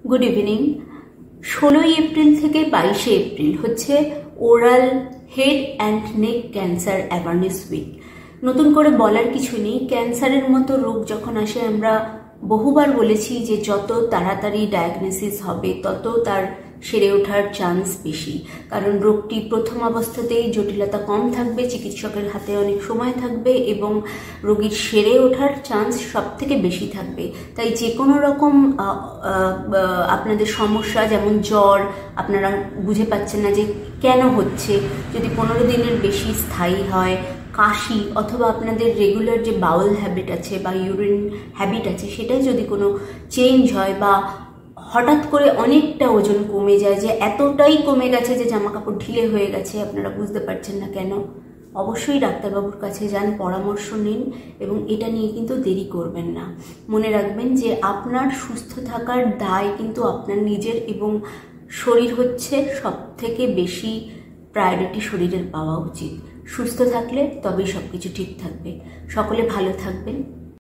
Good evening. 16ই April থেকে 22শে এপ্রিল হচ্ছে oral head and neck cancer awareness week. নতুন করে বলার কিছু নেই, ক্যান্সারের মতো রোগ যখন আসে আমরা বহুবার বলেছি যে যত তাড়াতাড়ি ডায়াগনোসিস হবে তত তার সেরে ওঠার চান্স বেশি, কারণ রোগটি প্রথম অবস্থাতেই জটিলতা কম থাকবে, চিকিৎসকের হাতে অনেক সময় থাকবে এবং রোগীর সেরে ওঠার চান্স সব থেকে বেশি থাকবে। তাই যে কোনো রকম আপনাদের সমস্যা, যেমন জ্বর, আপনারা বুঝে পাচ্ছেন না যে কেন হচ্ছে, যদি 15 দিনের বেশি স্থায়ী হয়, কাশি, অথবা আপনাদের রেগুলার যে বাউল হ্যাবিট আছে বা ইউরিন হ্যাবিট আছে সেটাই যদি কোনো চেঞ্জ হয়, বা হঠাৎ করে অনেকটা ওজন কমে যায়, যে এতটাই কমে গেছে যে জামা কাপড় ঢিলে হয়ে গেছে, আপনারা বুঝতে পারছেন না কেন, অবশ্যই ডাক্তারবাবুর কাছে যান, পরামর্শ নিন এবং এটা নিয়ে কিন্তু দেরি করবেন না। মনে রাখবেন যে আপনার সুস্থ থাকার দায় কিন্তু আপনার নিজের, এবং শরীর হচ্ছে সব থেকে বেশি প্রায়োরিটি, শরীরের পাওয়া উচিত। সুস্থ থাকলে তবেই সব কিছু ঠিক থাকবে। সকলে ভালো থাকবেন।